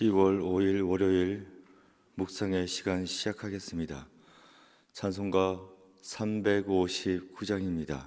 10월 5일 월요일 묵상의 시간 시작하겠습니다. 찬송가 359장입니다.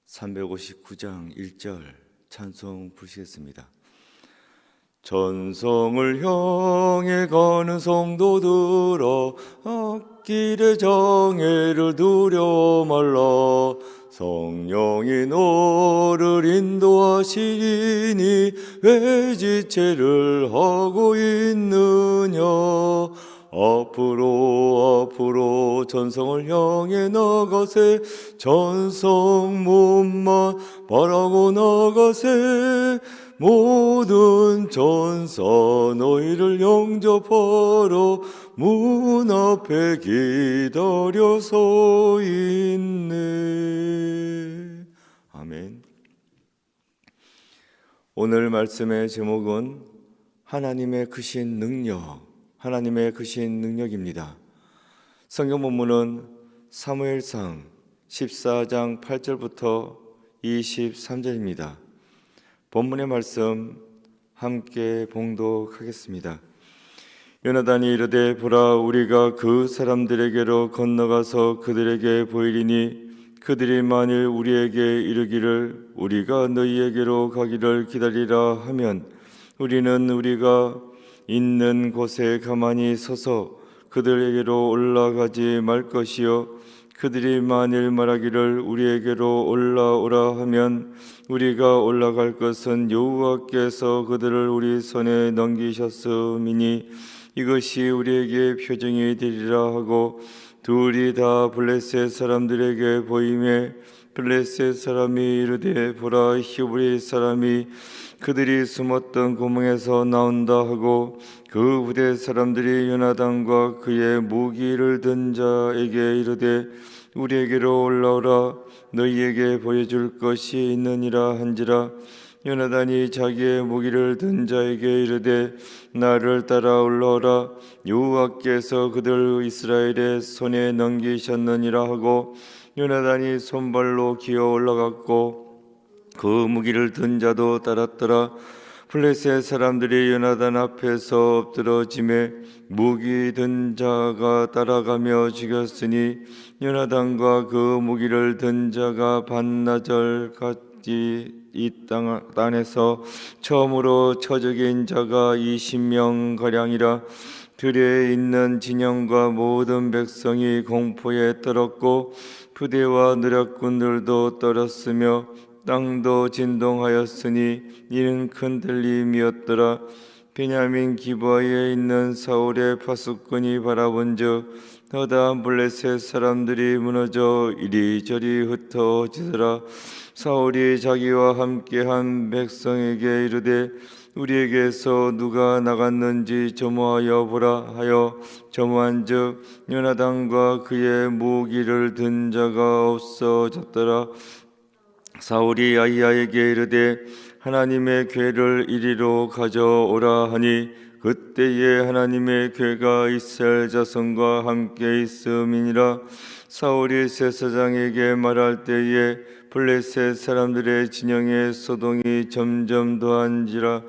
359장 1절 찬송 부르시겠습니다. 전성을 향해 가는 성도들아, 앞길의 장애를 두려 말라. 성령이 너를 인도하시리니 왜 지체를 하고 있느냐. 앞으로 전성을 향해 나가세. 전성 몸만 바라고 나가세. 모든 전사 너희를 영접하러 문 앞에 기다려 서 있네. 아멘. 오늘 말씀의 제목은 하나님의 크신 능력입니다. 성경 본문은 사무엘상 14장 8절부터 23절입니다. 본문의 말씀 함께 봉독하겠습니다. 요나단이 이르되, 보라, 우리가 그 사람들에게로 건너가서 그들에게 보이리니 그들이 만일 우리에게 이르기를 우리가 너희에게로 가기를 기다리라 하면 우리는 우리가 있는 곳에 가만히 서서 그들에게로 올라가지 말 것이요, 그들이 만일 말하기를 우리에게로 올라오라 하면 우리가 올라갈 것은 여호와께서 그들을 우리 손에 넘기셨음이니 이것이 우리에게 표징이 되리라 하고, 둘이 다 블레셋 사람들에게 보이매 블레셋 사람이 이르되, 보라, 히브리 사람이 그들이 숨었던 구멍에서 나온다 하고, 그 부대 사람들이 요나단과 그의 무기를 든 자에게 이르되, 우리에게로 올라오라, 너희에게 보여줄 것이 있느니라 한지라. 요나단이 자기의 무기를 든 자에게 이르되, 나를 따라 올라오라, 여호와께서 그들 이스라엘의 손에 넘기셨느니라 하고, 요나단이 손발로 기어 올라갔고 그 무기를 든 자도 따랐더라. 블레셋 사람들이 요나단 앞에서 엎드러짐에 무기 든 자가 따라가며 죽였으니 요나단과 그 무기를 든 자가 반나절까지 이 땅에서 처음으로 처적인 자가 20명가량이라. 들에 있는 진영과 모든 백성이 공포에 떨었고 부대와 느략군들도 떨었으며 땅도 진동하였으니 이는 큰 들림이었더라. 베냐민 기브아에 있는 사울의 파수꾼이 바라본즉 허다한 블레셋 사람들이 무너져 이리저리 흩어지더라. 사울이 자기와 함께한 백성에게 이르되, 우리에게서 누가 나갔는지 점호하여 보라 하여 점호한즉 요나단과 그의 무기를 든 자가 없어졌더라. 사울이 아히야에게 이르되, 하나님의 궤를 이리로 가져오라 하니 그때에 하나님의 궤가 이스라엘 자손과 함께 있음이니라. 사울이 제사장에게 말할 때에 블레셋 사람들의 진영의 소동이 점점 더한지라.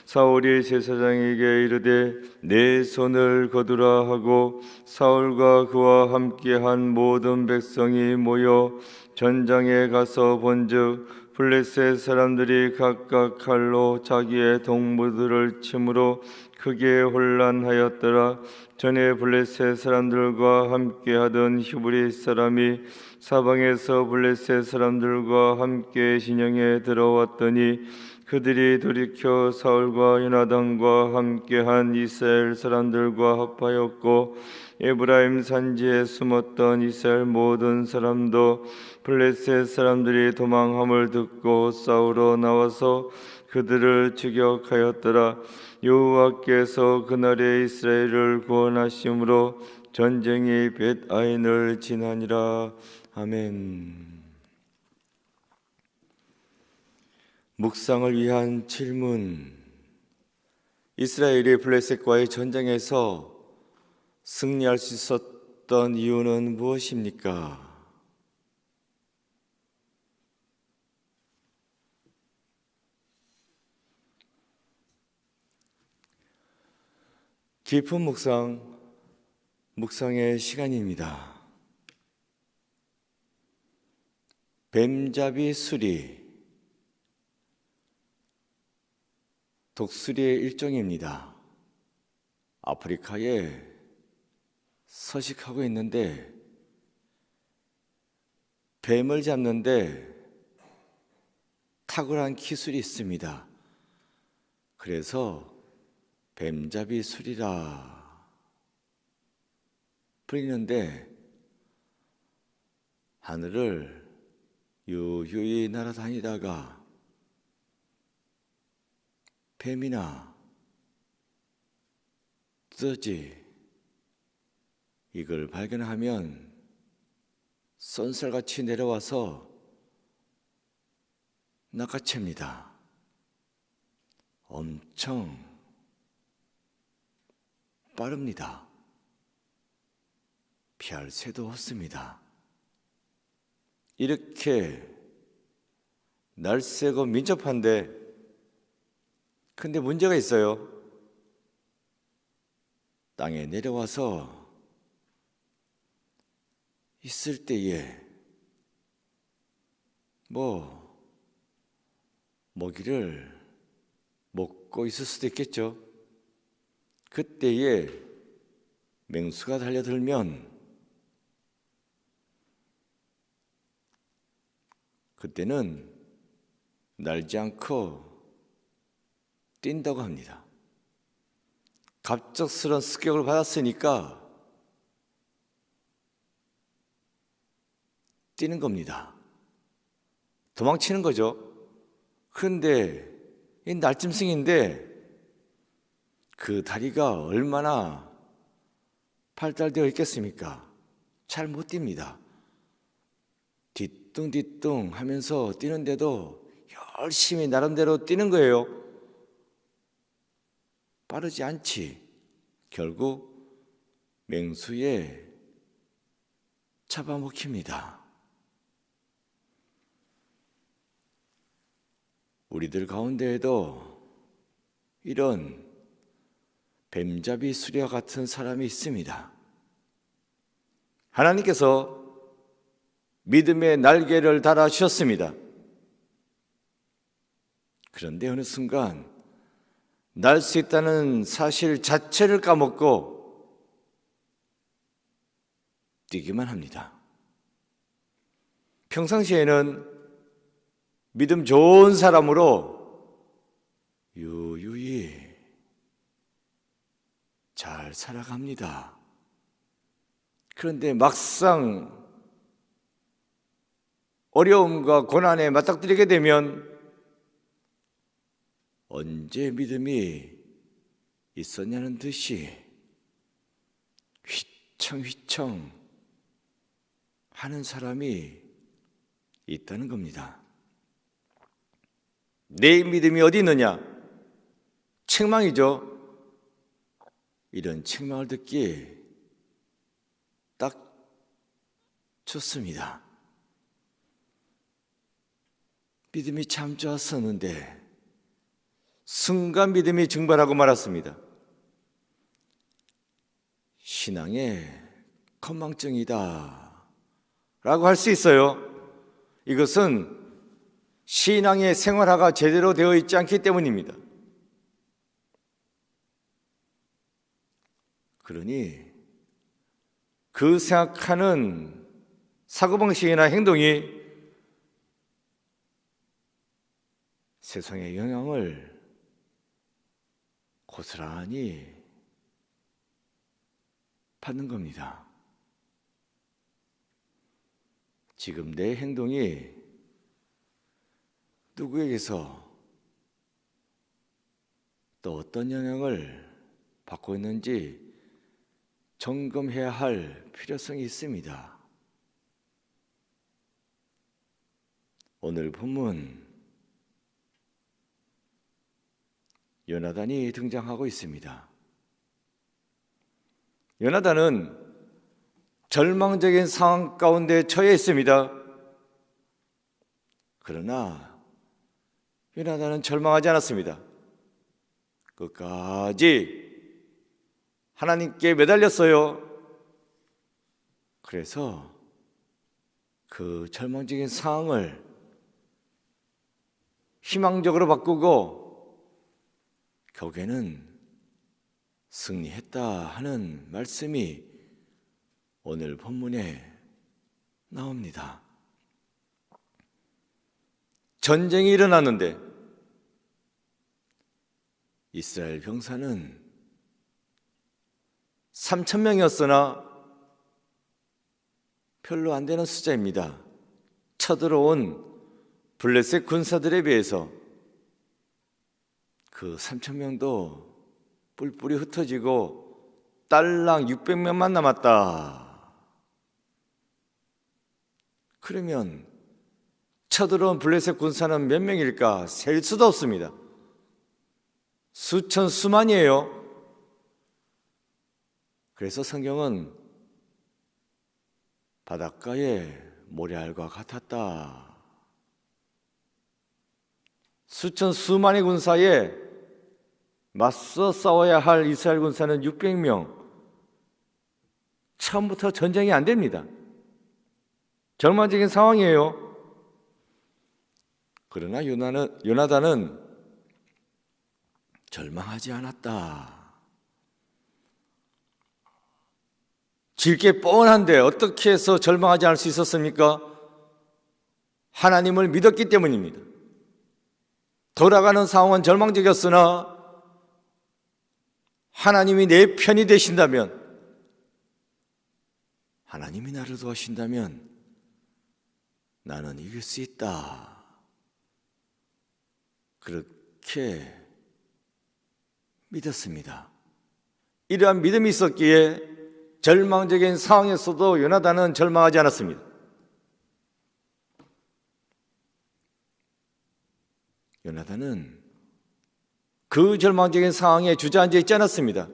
사울이 제사장에게 이르되, 내 손을 거두라 하고 사울과 그와 함께한 모든 백성이 모여 전장에 가서 본즉 블레셋 사람들이 각각 칼로 자기의 동무들을 치므로 크게 혼란하였더라. 전에 블레셋 사람들과 함께하던 히브리 사람이 사방에서 블레셋 사람들과 함께 진영에 들어왔더니 그들이 돌이켜 사울과 요나단과 함께한 이스라엘 사람들과 합하였고, 에브라임 산지에 숨었던 이스라엘 모든 사람도 블레셋 사람들이 도망함을 듣고 싸우러 나와서 그들을 추격하였더라. 여호와께서 그날에 이스라엘을 구원하심으로 전쟁이 벳아인을 지나니라. 아멘. 묵상을 위한 질문. 이스라엘이 블레셋과의 전쟁에서 승리할 수 있었던 이유는 무엇입니까? 깊은 묵상의 시간입니다. 뱀잡이 수리, 독수리의 일종입니다. 아프리카에 서식하고 있는데 뱀을 잡는데 탁월한 기술이 있습니다. 그래서 뱀잡이 수리라 불리는데 하늘을 유유히 날아다니다가 뱀이나 뜨지 이걸 발견하면 쏜살같이 내려와서 낚아챕니다. 엄청 빠릅니다. 피할 새도 없습니다. 이렇게 날쌔고 민첩한데 근데 문제가 있어요. 땅에 내려와서 있을 때에 먹이를 먹고 있을 수도 있겠죠. 그때에 맹수가 달려들면 그때는 날지 않고 뛴다고 합니다. 갑작스런 습격을 받았으니까 뛰는 겁니다. 도망치는 거죠. 그런데 이 날짐승인데 그 다리가 얼마나 발달되어 있겠습니까? 잘 못 뜁니다. 뒤뚱뒤뚱 하면서 뛰는데도 열심히 나름대로 뛰는 거예요. 빠르지 않지. 결국 맹수에 잡아먹힙니다. 우리들 가운데에도 이런 뱀잡이 수리와 같은 사람이 있습니다. 하나님께서 믿음의 날개를 달아 주셨습니다. 그런데 어느 순간 날 수 있다는 사실 자체를 까먹고 뛰기만 합니다. 평상시에는 믿음 좋은 사람으로 유유히 잘 살아갑니다. 그런데 막상 어려움과 고난에 맞닥뜨리게 되면 언제 믿음이 있었냐는 듯이 휘청휘청 하는 사람이 있다는 겁니다. 내 믿음이 어디 있느냐? 책망이죠. 이런 책망을 듣기 딱 좋습니다. 믿음이 참 좋았었는데 순간 믿음이 증발하고 말았습니다. 신앙의 건망증이다 라고 할 수 있어요. 이것은 신앙의 생활화가 제대로 되어 있지 않기 때문입니다. 그러니 그 생각하는 사고방식이나 행동이 세상의 영향을 고스란히 받는 겁니다. 지금 내 행동이 누구에게서 또 어떤 영향을 받고 있는지 점검해야 할 필요성이 있습니다. 오늘 본문 요나단이 등장하고 있습니다. 요나단은 절망적인 상황 가운데 처해 있습니다. 그러나 요나단은 절망하지 않았습니다. 끝까지 하나님께 매달렸어요. 그래서 그 절망적인 상황을 희망적으로 바꾸고 결국에는 승리했다 하는 말씀이 오늘 본문에 나옵니다. 전쟁이 일어났는데 이스라엘 병사는 3,000명이었으나 별로 안 되는 숫자입니다. 쳐들어온 블레셋 군사들에 비해서 그 3,000명도 뿔뿔이 흩어지고 딸랑 600명만 남았다. 그러면 쳐들어온 블레셋 군사는 몇 명일까? 셀 수도 없습니다. 수천 수만이에요. 그래서 성경은 바닷가의 모래알과 같았다. 수천 수만의 군사에 맞서 싸워야 할 이스라엘 군사는 600명. 처음부터 전쟁이 안 됩니다. 절망적인 상황이에요. 그러나 요나단은 절망하지 않았다. 질 게 뻔한데 어떻게 해서 절망하지 않을 수 있었습니까? 하나님을 믿었기 때문입니다. 돌아가는 상황은 절망적이었으나 하나님이 내 편이 되신다면, 하나님이 나를 도와신다면 나는 이길 수 있다. 그렇게 믿었습니다. 이러한 믿음이 있었기에 절망적인 상황에서도 요나단은 절망하지 않았습니다. 요나단은 그 절망적인 상황에 주저앉아 있지 않았습니다.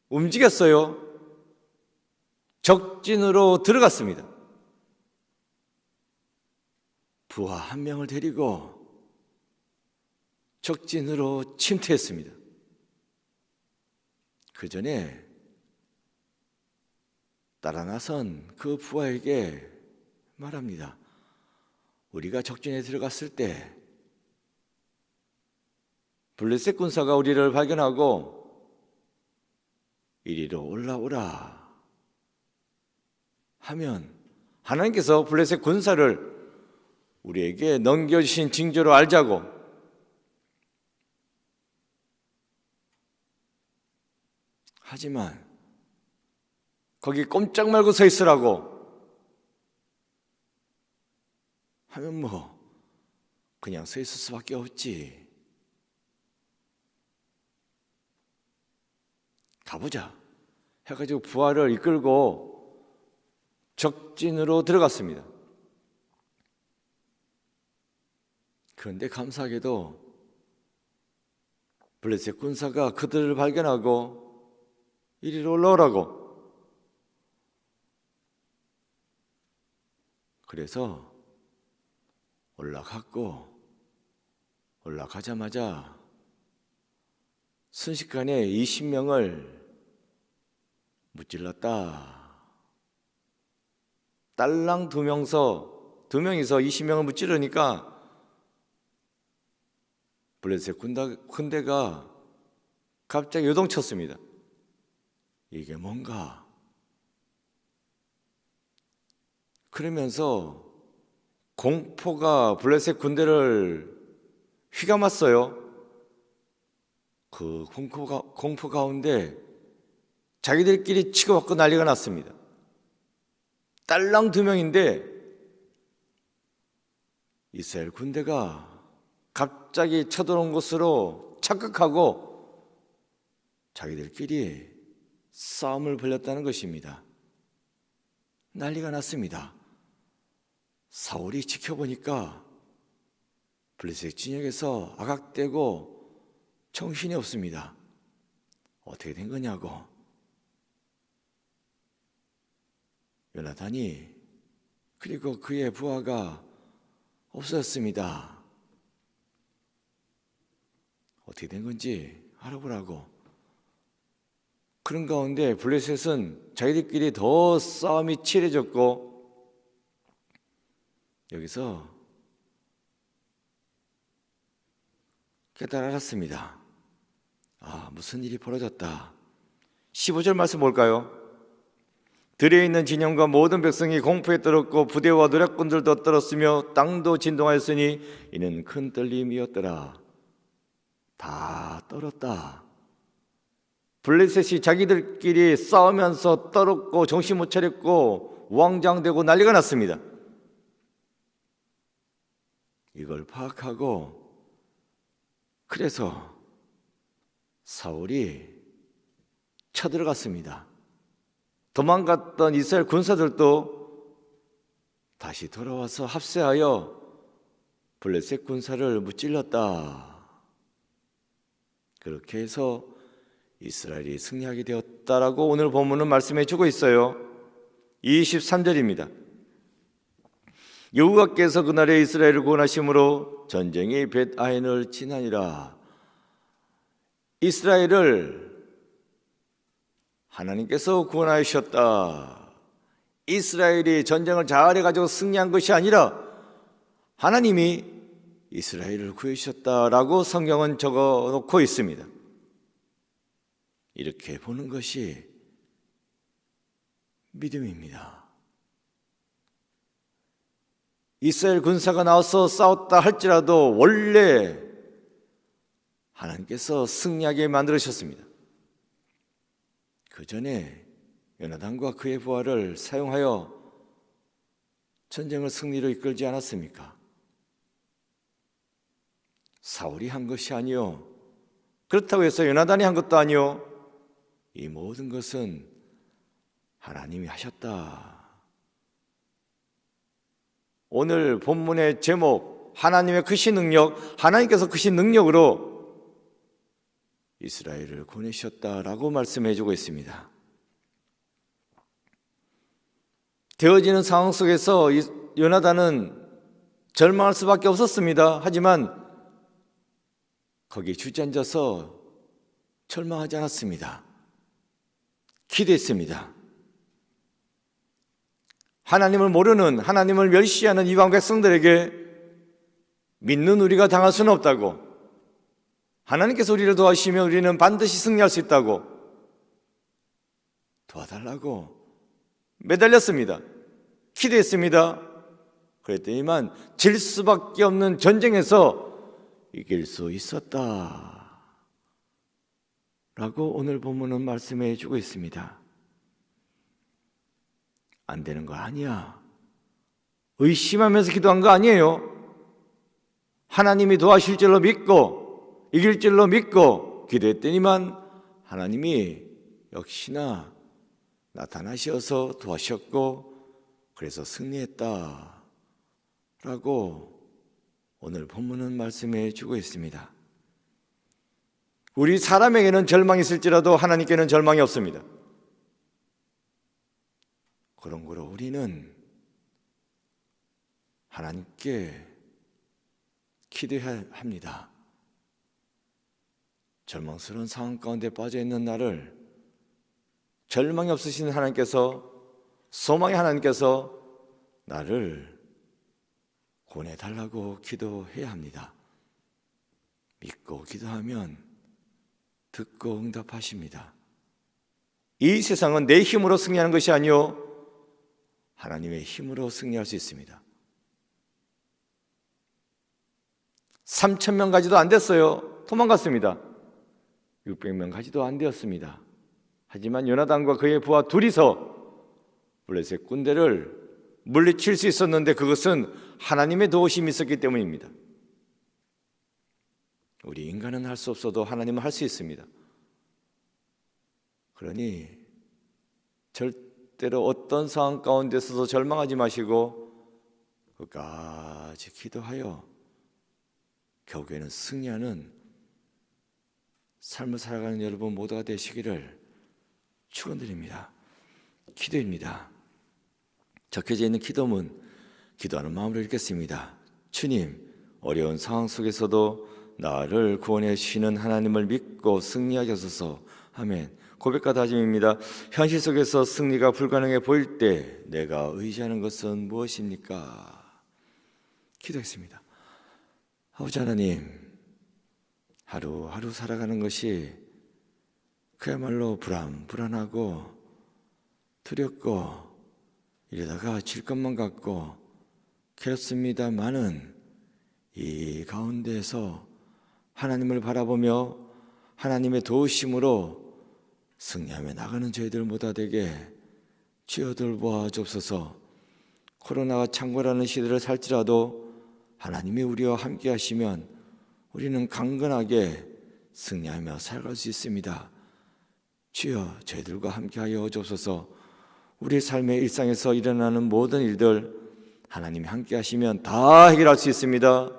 움직였어요. 적진으로 들어갔습니다. 부하 한 명을 데리고 적진으로 침투했습니다. 그 전에 따라 나선 그 부하에게 말합니다. 우리가 적진에 들어갔을 때 블레셋 군사가 우리를 발견하고 이리로 올라오라 하면 하나님께서 블레셋 군사를 우리에게 넘겨주신 징조로 알자고, 하지만 거기 꼼짝 말고 서 있으라고 하면 그냥 서 있을 수밖에 없지. 가보자 해가지고 부하를 이끌고 적진으로 들어갔습니다. 그런데 감사하게도 블레셋 군사가 그들을 발견하고 이리로 올라오라고, 그래서 올라가자마자 순식간에 20명을 무찔렀다. 딸랑 두 명이서 20명을 무찌르니까 블레셋 군대가 갑자기 요동쳤습니다. 이게 뭔가? 그러면서 공포가 블레셋 군대를 휘감았어요. 그 공포 가운데 자기들끼리 치고받고 난리가 났습니다. 딸랑 2명인데 이스라엘 군대가 갑자기 쳐들어온 것으로 착각하고 자기들끼리 싸움을 벌였다는 것입니다. 난리가 났습니다. 사울이 지켜보니까 블레셋 진영에서 아각대고 정신이 없습니다. 어떻게 된 거냐고. 요나단이 그리고 그의 부하가 없어졌습니다. 어떻게 된 건지 알아보라고. 그런 가운데 블레셋은 자기들끼리 더 싸움이 치열해졌고, 여기서 깨달았습니다. 무슨 일이 벌어졌다. 15절 말씀 볼까요? 들에 있는 진영과 모든 백성이 공포에 떨었고 부대와 노략군들도 떨었으며 땅도 진동하였으니 이는 큰 떨림이었더라. 다 떨었다. 블레셋이 자기들끼리 싸우면서 떨었고 정신 못 차렸고 우왕좌왕되고 난리가 났습니다. 이걸 파악하고 그래서 사울이 쳐들어갔습니다. 도망갔던 이스라엘 군사들도 다시 돌아와서 합세하여 블레셋 군사를 무찔렀다. 그렇게 해서 이스라엘이 승리하게 되었다라고 오늘 본문은 말씀해 주고 있어요. 23절입니다. 여호와께서 그날에 이스라엘을 구원하심으로 전쟁이 벳아엔을 지나니라. 이스라엘을 하나님께서 구원하셨다. 이스라엘이 전쟁을 잘해가지고 승리한 것이 아니라 하나님이 이스라엘을 구해주셨다라고 성경은 적어놓고 있습니다. 이렇게 보는 것이 믿음입니다. 이스라엘 군사가 나와서 싸웠다 할지라도 원래 하나님께서 승리하게 만들으셨습니다. 그 전에 요나단과 그의 부하를 사용하여 전쟁을 승리로 이끌지 않았습니까? 사울이 한 것이 아니요, 그렇다고 해서 요나단이 한 것도 아니요, 이 모든 것은 하나님이 하셨다. 오늘 본문의 제목, 하나님의 크신 능력, 하나님께서 크신 능력으로 이스라엘을 보내셨다라고 말씀해 주고 있습니다. 되어지는 상황 속에서 요나단은 절망할 수밖에 없었습니다. 하지만 거기에 주저앉아서 절망하지 않았습니다. 기도했습니다. 하나님을 모르는, 하나님을 멸시하는 이방 백성들에게 믿는 우리가 당할 수는 없다고, 하나님께서 우리를 도와주시면 우리는 반드시 승리할 수 있다고 도와달라고 매달렸습니다. 기도했습니다. 그랬더니만 질 수밖에 없는 전쟁에서 이길 수 있었다 라고 오늘 본문은 말씀해 주고 있습니다. 안 되는 거 아니야, 의심하면서 기도한 거 아니에요. 하나님이 도와주실 줄로 믿고 이길 줄로 믿고 기도했더니만 하나님이 역시나 나타나셔서 도와주셨고 그래서 승리했다 라고 오늘 본문은 말씀해 주고 있습니다. 우리 사람에게는 절망이 있을지라도 하나님께는 절망이 없습니다. 그런 거로 우리는 하나님께 기도해야 합니다. 절망스러운 상황 가운데 빠져있는 나를 절망이 없으신 하나님께서, 소망의 하나님께서 나를 구원해달라고 기도해야 합니다. 믿고 기도하면 듣고 응답하십니다. 이 세상은 내 힘으로 승리하는 것이 아니요 하나님의 힘으로 승리할 수 있습니다. 3,000명 가지도 안 됐어요. 도망갔습니다. 600명 가지도 안 되었습니다. 하지만 요나단과 그의 부하 둘이서 블레셋 군대를 물리칠 수 있었는데 그것은 하나님의 도우심이 있었기 때문입니다. 우리 인간은 할 수 없어도 하나님은 할 수 있습니다. 그러니 절대로 어떤 상황 가운데서도 절망하지 마시고 끝까지 기도하여 결국에는 승리하는 삶을 살아가는 여러분 모두가 되시기를 축원드립니다. 기도입니다. 적혀져 있는 기도문, 기도하는 마음으로 읽겠습니다. 주님, 어려운 상황 속에서도 나를 구원해 주시는 하나님을 믿고 승리하게 하소서. 아멘. 고백과 다짐입니다. 현실 속에서 승리가 불가능해 보일 때 내가 의지하는 것은 무엇입니까? 기도했습니다. 아버지 하나님, 하루하루 살아가는 것이 그야말로 불안하고 두렵고 이러다가 질 것만 같고 괴롭습니다마는 이 가운데서 하나님을 바라보며 하나님의 도우심으로 승리하며 나가는 저희들 모두 되게 주여 돌보아 주옵소서. 코로나가 창궐하는 시대를 살지라도 하나님이 우리와 함께 하시면 우리는 강건하게 승리하며 살아갈 수 있습니다. 주여 저희들과 함께하여 주옵소서. 우리 삶의 일상에서 일어나는 모든 일들 하나님이 함께 하시면 다 해결할 수 있습니다.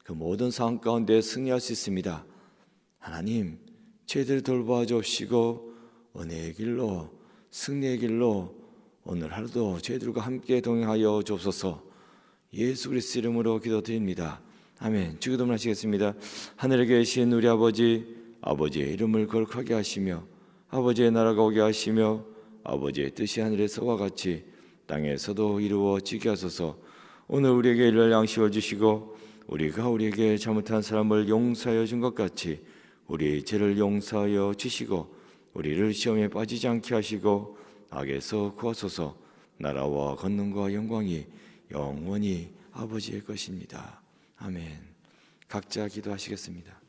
그 모든 상황 가운데 승리할 수 있습니다. 하나님 저희들 돌보아 주옵시고 은혜의 길로 승리의 길로 오늘 하루도 저희들과 함께 동행하여 주옵소서. 예수 그리스도 이름으로 기도드립니다. 아멘. 주기도문 하시겠습니다. 하늘에 계신 우리 아버지의 이름을 거룩하게 하시며 아버지의 나라가 오게 하시며 아버지의 뜻이 하늘에서와 같이 땅에서도 이루어지게 하소서. 오늘 우리에게 일할 양식을 주시고 우리가 우리에게 잘못한 사람을 용서하여 준 것 같이 우리 죄를 용서하여 주시고 우리를 시험에 빠지지 않게 하시고 악에서 구하소서. 나라와 권능과 영광이 영원히 아버지의 것입니다. 아멘. 각자 기도하시겠습니다.